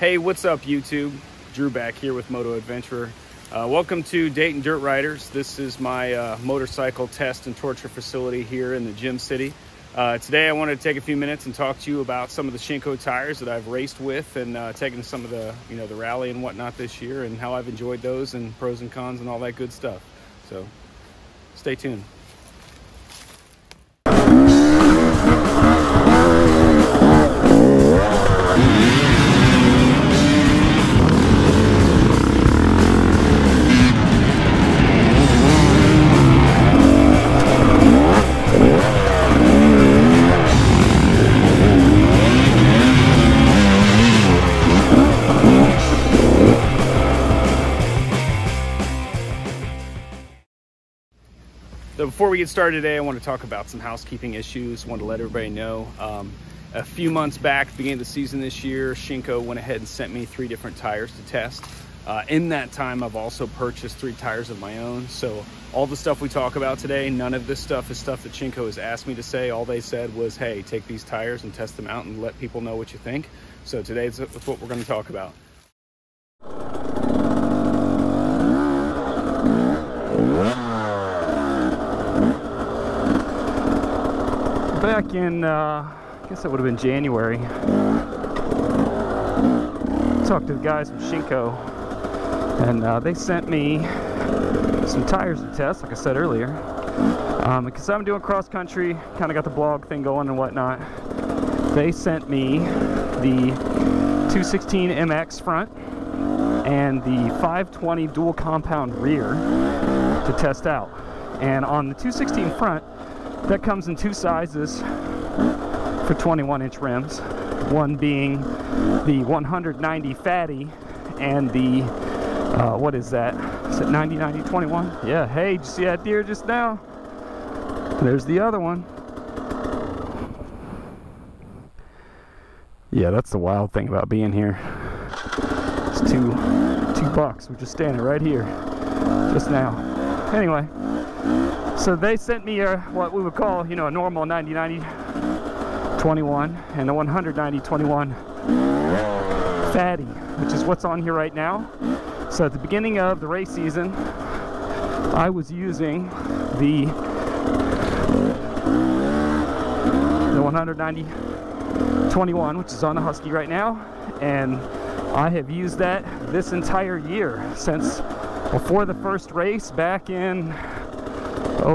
Hey, what's up YouTube? Drew back here with Moto Adventurer. Welcome to Dayton Dirt Riders. This is my motorcycle test and torture facility here in the Gym City. Today I wanted to take a few minutes and talk to you about some of the Shinko tires that I've raced with and taken some of the, the rally and whatnot this year, and how I've enjoyed those and pros and cons and all that good stuff. So stay tuned. So before we get started today, I want to talk about some housekeeping issues. I want to let everybody know. A few months back, beginning of the season this year, Shinko went ahead and sent me 3 different tires to test. In that time, I've also purchased 3 tires of my own. So all the stuff we talk about today, none of this stuff is stuff that Shinko has asked me to say. All they said was, hey, take these tires and test them out and let people know what you think. So today is what we're going to talk about. Back in, I guess that would have been January, talked to the guys from Shinko, and they sent me some tires to test, like I said earlier, because I'm doing cross country, kind of got the blog thing going and whatnot. They sent me the 216 MX front and the 520 dual compound rear to test out. And on the 216 front, that comes in 2 sizes for 21-inch rims, one being the 190 fatty and the what is that? Is it 90-90-21? Yeah, hey, did you see that deer just now? There's the other one. Yeah, that's the wild thing about being here. It's two bucks. We're just standing right here just now. Anyway, so they sent me what we would call, a normal 90-90-21 and a 190-21 fatty, which is what's on here right now. So at the beginning of the race season, I was using the 190-21, which is on the Husky right now, and I have used that this entire year since before the first race back in, I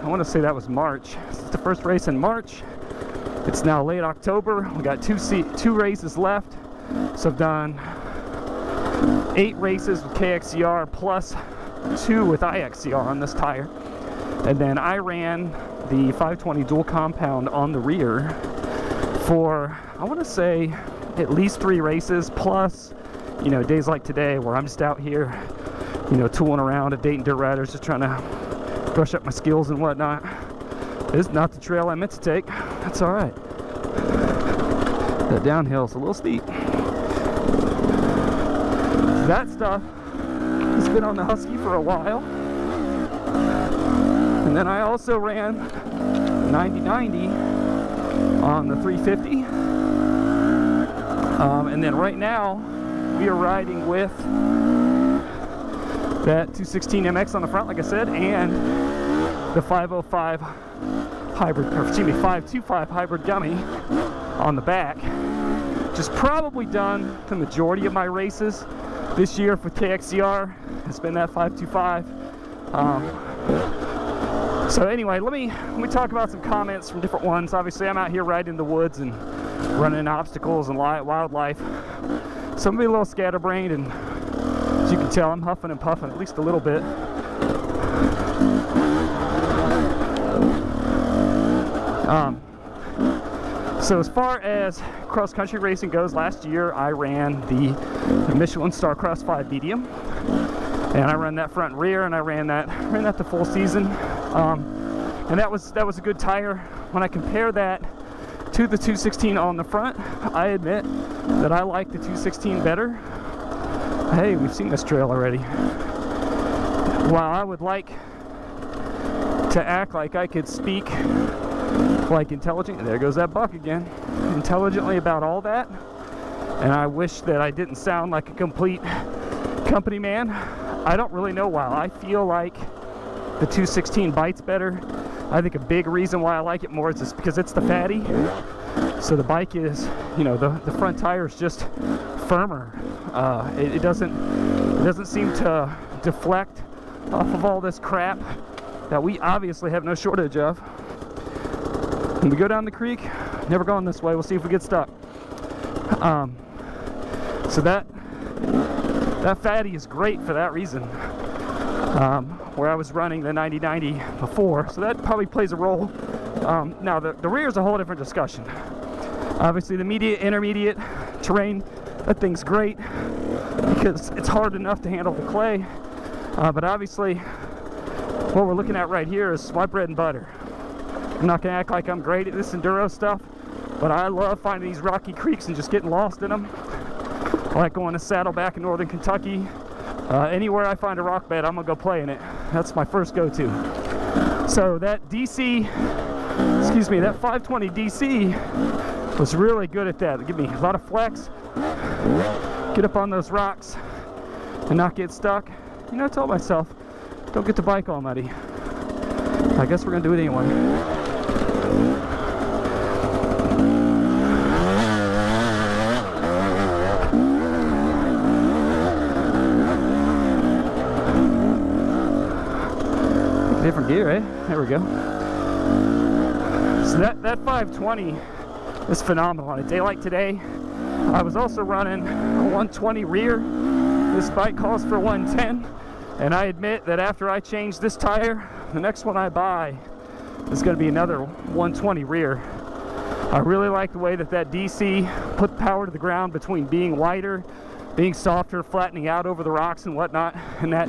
want to say that was March. It's the first race in March. It's now late October. We got 2 races left. So I've done 8 races with KXCR plus 2 with IXCR on this tire. And then I ran the 520 dual compound on the rear for, I want to say, at least 3 races, plus, days like today where I'm just out here, tooling around at Dayton Dirt Riders, just trying to brush up my skills and whatnot. This is not the trail I meant to take. That's all right. The downhill's a little steep. That stuff has been on the Husky for a while. And then I also ran 90-90 on the 350. And then right now we are riding with that 216 MX on the front, like I said, and the 505 hybrid, or excuse me, 525 hybrid gummy on the back. Just probably done the majority of my races this year for KXCR. It's been that 525. So anyway, let me talk about some comments from different ones. Obviously, I'm out here riding in the woods and running obstacles and wildlife. So I'm gonna be a little scatterbrained, and as you can tell, I'm huffing and puffing at least a little bit. So as far as cross-country racing goes, last year I ran the Michelin Star Cross 5 medium, and I ran that front and rear, and I ran that the full season, and that was a good tire. When I compare that to the 216 on the front, I admit that I like the 216 better. Hey, we've seen this trail already. While I would like to act like I could speak like intelligent, there goes that buck again, intelligently about all that, and I wish that I didn't sound like a complete company man. I don't really know why. I feel like the 216 bites better. I think a big reason why I like it more is just because it's the fatty. So the bike is, you know, the front tire is just firmer. It doesn't seem to deflect off of all this crap that we obviously have no shortage of. When we go down the creek, never going this way. We'll see if we get stuck. So that fatty is great for that reason. Where I was running the 90/90 before, so that probably plays a role. Now the rear is a whole different discussion. Obviously the intermediate terrain, that thing's great because it's hard enough to handle the clay. But obviously what we're looking at right here is my bread and butter. I'm not gonna act like I'm great at this enduro stuff, but I love finding these rocky creeks and just getting lost in them. I like going to Saddleback in northern Kentucky. Anywhere I find a rock bed, I'm gonna go play in it. That's my first go-to. So that that 520 DC was really good at that. It gave me a lot of flex, get up on those rocks and not get stuck. You know, I told myself, don't get the bike all muddy. I guess we're gonna do it anyway. Different gear, eh? There we go. So that 520 is phenomenal. On a day like today, I was also running a 120 rear. This bike calls for 110, and I admit that after I change this tire, the next one I buy is going to be another 120 rear. I really like the way that DC put power to the ground between being lighter, being softer, flattening out over the rocks and whatnot, and that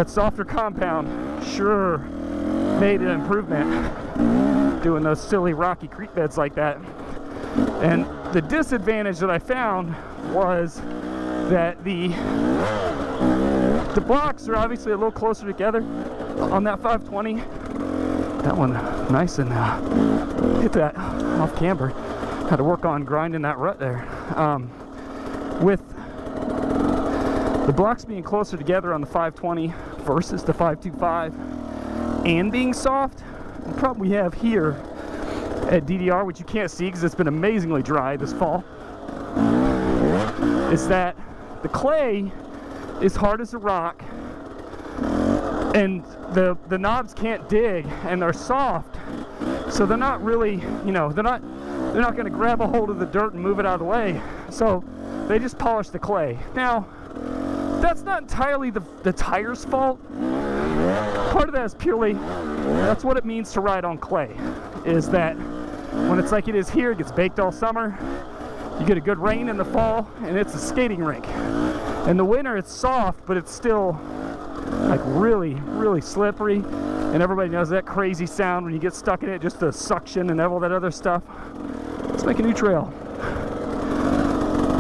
softer compound sure made an improvement doing those silly rocky creek beds like that. And the disadvantage that I found was that the blocks are obviously a little closer together on that 520. That one nice and hit that off camber. Had to work on grinding that rut there. With the blocks being closer together on the 520 versus the 525 and being soft, the problem we have here at DDR, which you can't see because it's been amazingly dry this fall, is that the clay is hard as a rock and the knobs can't dig and they're soft, so they're not really, you know, they're not going to grab a hold of the dirt and move it out of the way, so they just polish the clay. Now that's not entirely the tire's fault. Part of that is purely, that's what it means to ride on clay, is that when it's like it is here, it gets baked all summer, you get a good rain in the fall, and it's a skating rink. In the winter it's soft, but it's still like really, really slippery, and everybody knows that crazy sound when you get stuck in it, just the suction and all that other stuff. Let's make a new trail.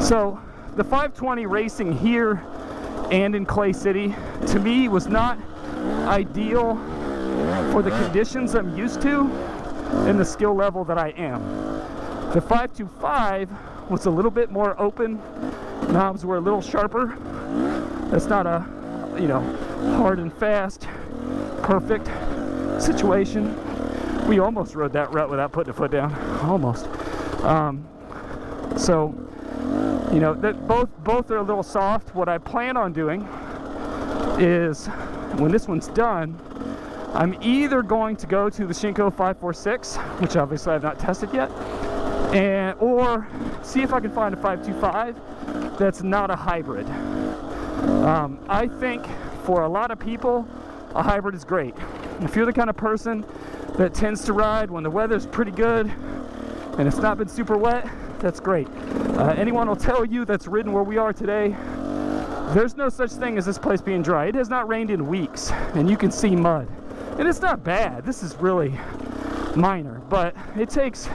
So the 520 racing here and in Clay City, to me, was not ideal for the conditions I'm used to and the skill level that I am. The 525 was a little bit more open. Knobs were a little sharper. That's not a, you know, hard and fast, perfect situation. We almost rode that rut without putting a foot down. Almost. So, you know, that both are a little soft. What I plan on doing is, when this one's done, I'm either going to go to the Shinko 546, which obviously I've not tested yet, or see if I can find a 525 that's not a hybrid. I think for a lot of people, a hybrid is great. If you're the kind of person that tends to ride when the weather's pretty good and it's not been super wet, that's great. Anyone will tell you that's ridden where we are today, there's no such thing as this place being dry. It has not rained in weeks, and you can see mud. And it's not bad. This is really minor, but it takes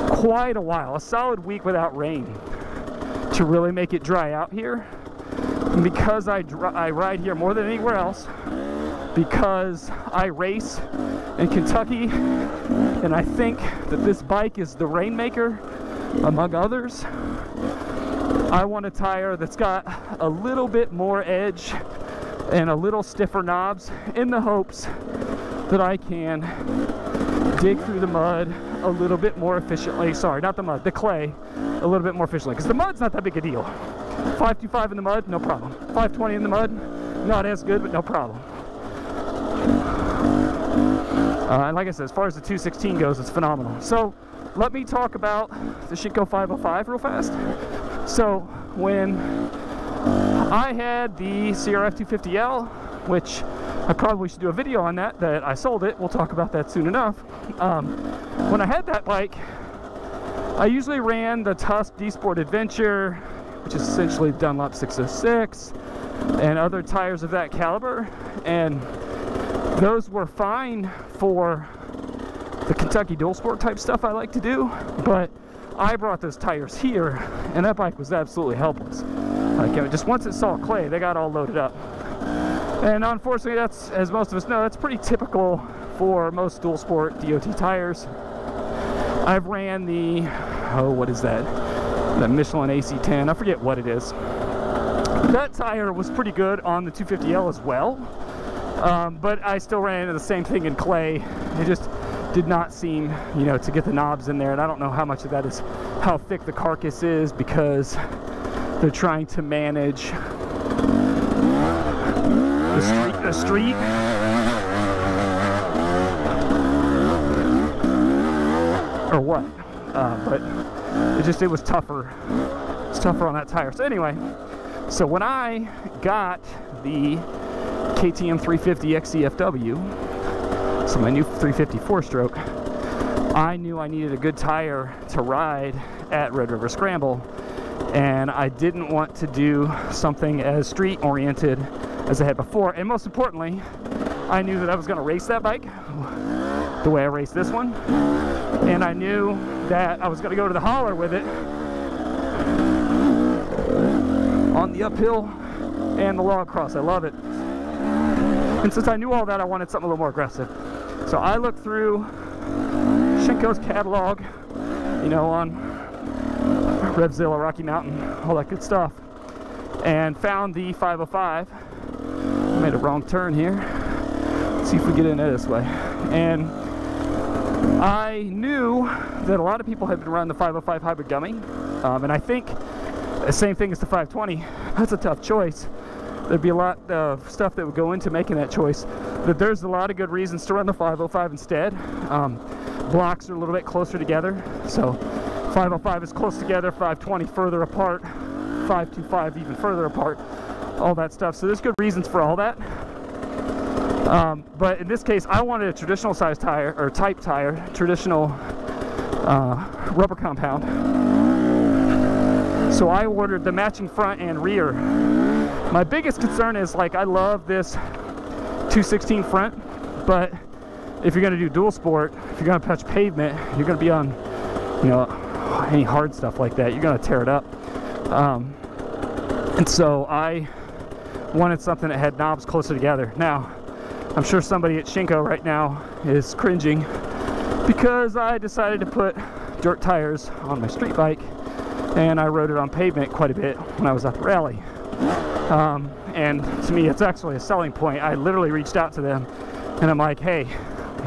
quite a while, a solid week without rain, to really make it dry out here. And because I ride here more than anywhere else, because I race in Kentucky, and I think that this bike is the rainmaker, Among others, I want a tire that's got a little bit more edge and a little stiffer knobs, in the hopes that I can dig through the mud a little bit more efficiently. Sorry, not the mud, the clay, a little bit more efficiently, because the mud's not that big a deal. 525 in the mud, no problem. 520 in the mud, not as good, but no problem. And like I said, as far as the 216 goes, it's phenomenal. So let me talk about the Shinko 505 real fast. So when I had the CRF 250L, which I probably should do a video on that I sold it. We'll talk about that soon enough. When I had that bike, I usually ran the Tusk D-Sport Adventure, which is essentially Dunlop 606, and other tires of that caliber, and those were fine for the Kentucky dual sport type stuff I like to do, but I brought those tires here, and that bike was absolutely helpless. Like, just once it saw clay, they got all loaded up. And unfortunately, that's, as most of us know, that's pretty typical for most dual sport DOT tires. I've ran the, what is that? The Michelin AC10, I forget what it is. That tire was pretty good on the 250L as well, but I still ran into the same thing in clay. It just did not seem, you know, to get the knobs in there, and I don't know how much of that is how thick the carcass is, because they're trying to manage the street. Or what? But it was tougher. It's tougher on that tire. So anyway, so when I got the KTM 350 XCFW, so my new 350 4-stroke, I knew I needed a good tire to ride at Red River Scramble, and I didn't want to do something as street oriented as I had before. And most importantly, I knew that I was going to race that bike the way I raced this one, and I knew that I was going to go to the holler with it on the uphill and the log cross. I love it. And since I knew all that, I wanted something a little more aggressive. So I looked through Shinko's catalog, you know, on Revzilla, Rocky Mountain, all that good stuff, and found the 505. I made a wrong turn here. Let's see if we get in there this way. And I knew that a lot of people had been running the 505 hybrid gummy, and I think the same thing as the 520. That's a tough choice. There'd be a lot of stuff that would go into making that choice, but there's a lot of good reasons to run the 505 instead. Blocks are a little bit closer together, so 505 is close together, 520 further apart, 525 even further apart, all that stuff. So there's good reasons for all that. But in this case, I wanted a traditional size tire, or type tire, traditional rubber compound. So I ordered the matching front and rear. My biggest concern is, like, I love this 216 front, but if you're going to do dual sport, if you're going to touch pavement, you're going to be on, you know, any hard stuff like that, you're going to tear it up. And so I wanted something that had knobs closer together. Now, I'm sure somebody at Shinko right now is cringing because I decided to put dirt tires on my street bike, and I rode it on pavement quite a bit when I was at the rally. And to me, it's actually a selling point. I literally reached out to them, and I'm like, hey,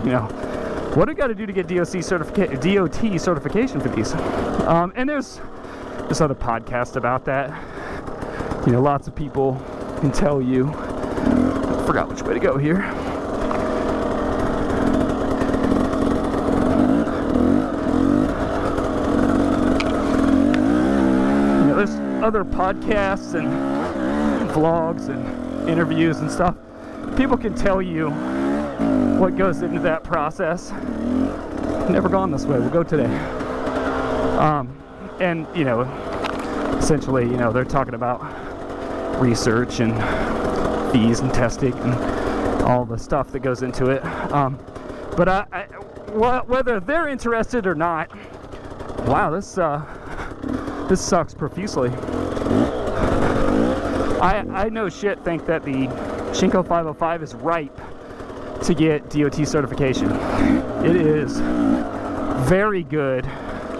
you know, what do I got to do to get DOT certification for these? And there's this other podcast about that. You know, lots of people can tell you. I forgot which way to go here. You know, there's other podcasts and vlogs and interviews and stuff. People can tell you what goes into that process. Never gone this way, we'll go today. And you know, essentially, you know, they're talking about research and fees and testing and all the stuff that goes into it. But whether they're interested or not, wow, this sucks profusely. I no shit think that the Shinko 505 is ripe to get DOT certification. It is very good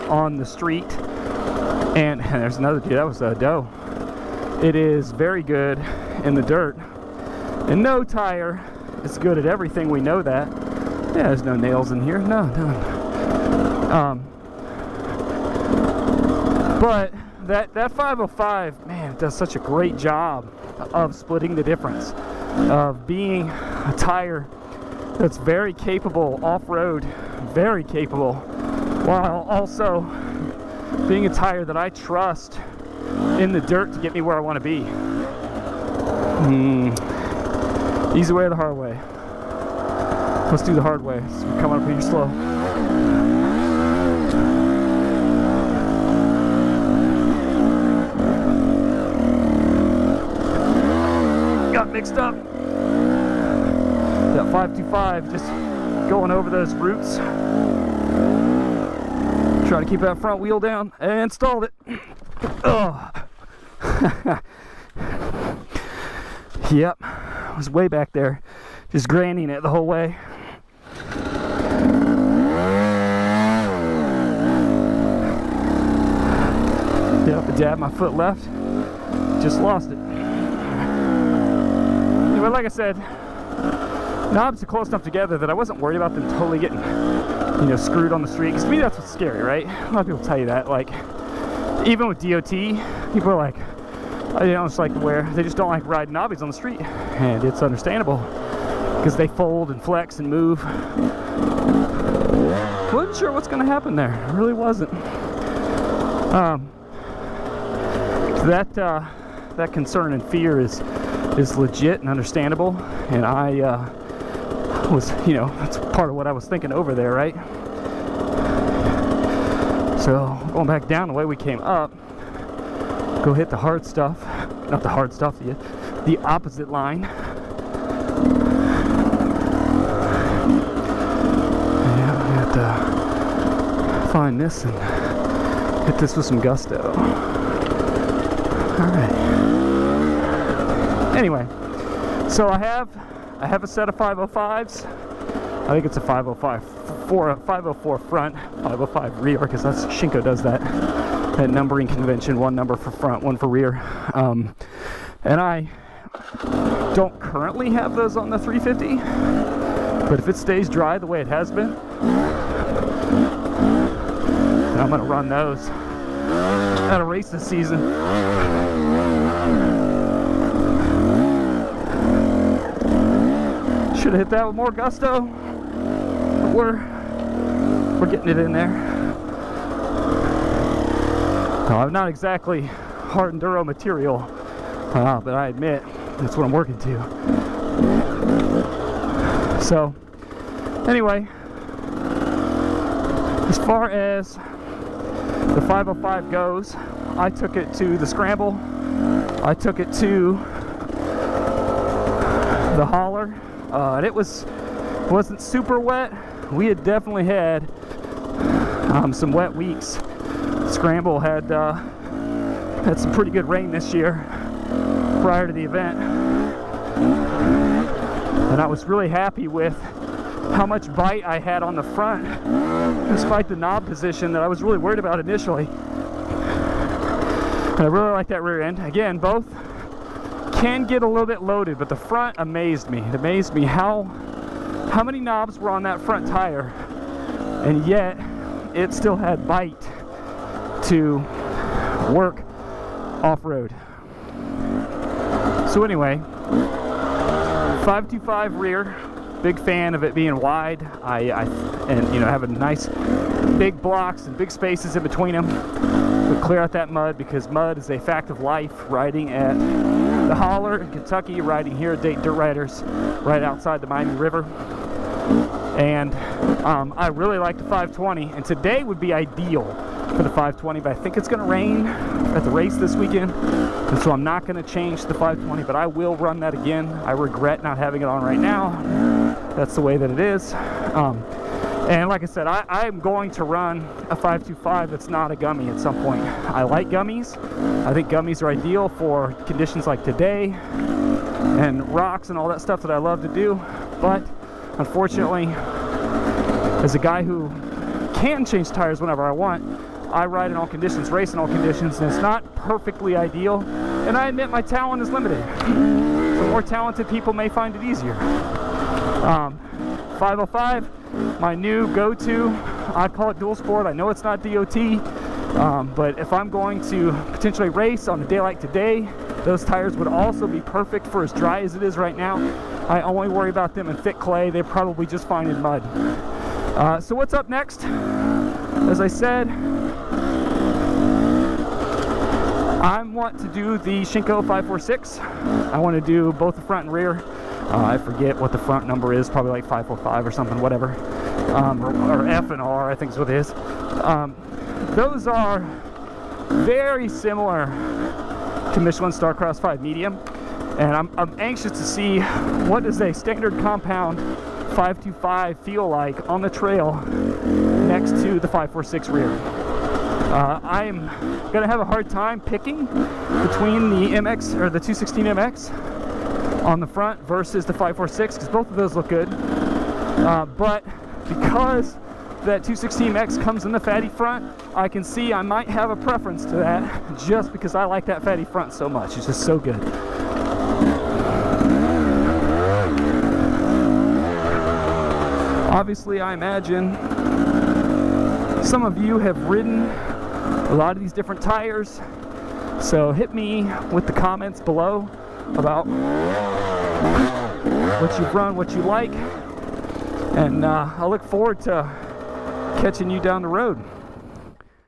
on the street. And there's another dude, that was a doe. It is very good in the dirt, and no tire is good at everything, we know that. Yeah, there's no nails in here, no. But that 505, man, it does such a great job of splitting the difference, of being a tire that's very capable off-road, very capable, while also being a tire that I trust in the dirt to get me where I want to be. Easy way or the hard way? Let's do the hard way. So we're coming up here slow. Got mixed up. That 525, just going over those roots. Try to keep that front wheel down, and stalled it. Oh. Yep, I was way back there, just grinding it the whole way. Yep, I jabbed my foot left, just lost it. But like I said, knobs are close enough together that I wasn't worried about them totally getting, you know, screwed on the street. Because to me, that's what's scary, right? A lot of people tell you that. Like, even with DOT, people are like, you know, it's like where they just don't like riding knobbies on the street, and it's understandable because they fold and flex and move. Wasn't sure what's going to happen there. I really wasn't. That concern and fear is legit and understandable, and I was, you know, that's part of what I was thinking over there, right? So going back down the way we came up, go hit the hard stuff, not the hard stuff, the opposite line. Yeah, we have to find this and hit this with some gusto. All right. Anyway, so I have a set of 505s. I think it's a 504 front, 505 rear, because that's Shinko does that numbering convention, one number for front, one for rear. And I don't currently have those on the 350, but if it stays dry the way it has been, then I'm gonna run those at a race this season. Should have hit that with more gusto, but we're getting it in there. No, I'm not exactly hard enduro material, but I admit that's what I'm working to. So anyway, as far as the 505 goes, I took it to the scramble, I took it to the hauler, and it wasn't super wet. We had definitely had some wet weeks. Scramble had some pretty good rain this year prior to the event, and I was really happy with how much bite I had on the front, despite the knob position that I was really worried about initially. And I really like that rear end. Again, both can get a little bit loaded, but the front amazed me. It amazed me how many knobs were on that front tire, and yet it still had bite to work off-road. So anyway, 525 rear, big fan of it being wide. And you know, having nice big blocks and big spaces in between them to clear out that mud, because mud is a fact of life. Riding at the hauler in Kentucky, riding here at Dayton Dirt Riders, right outside the Miami River. And I really like the 520, and today would be ideal for the 520, but I think it's going to rain at the race this weekend, and so I'm not going to change the 520, but I will run that again. I regret not having it on right now. That's the way that it is. And like I said, I'm going to run a 525 that's not a gummy at some point. I like gummies. I think gummies are ideal for conditions like today and rocks and all that stuff that I love to do, but unfortunately, as a guy who can change tires whenever I want, I ride in all conditions, race in all conditions, and it's not perfectly ideal. And I admit my talent is limited. So more talented people may find it easier. 505, my new go-to. I call it dual sport. I know it's not DOT, but if I'm going to potentially race on a day like today, those tires would also be perfect for as dry as it is right now. I only worry about them in thick clay. They're probably just fine in mud. So what's up next? As I said, I want to do the Shinko 546. I want to do both the front and rear. I forget what the front number is, probably like 545 or something, whatever. Or F and R, I think is what it is. Those are very similar to Michelin Starcross 5 Medium, and I'm anxious to see what does a standard compound 525 feel like on the trail next to the 546 rear. I'm gonna have a hard time picking between the MX or the 216 MX on the front versus the 546 because both of those look good, but because that 216X comes in the fatty front, I can see I might have a preference to that just because I like that fatty front so much. It's just so good. Obviously, I imagine some of you have ridden a lot of these different tires, so hit me with the comments below about what you've run, what you like, and I look forward to catching you down the road.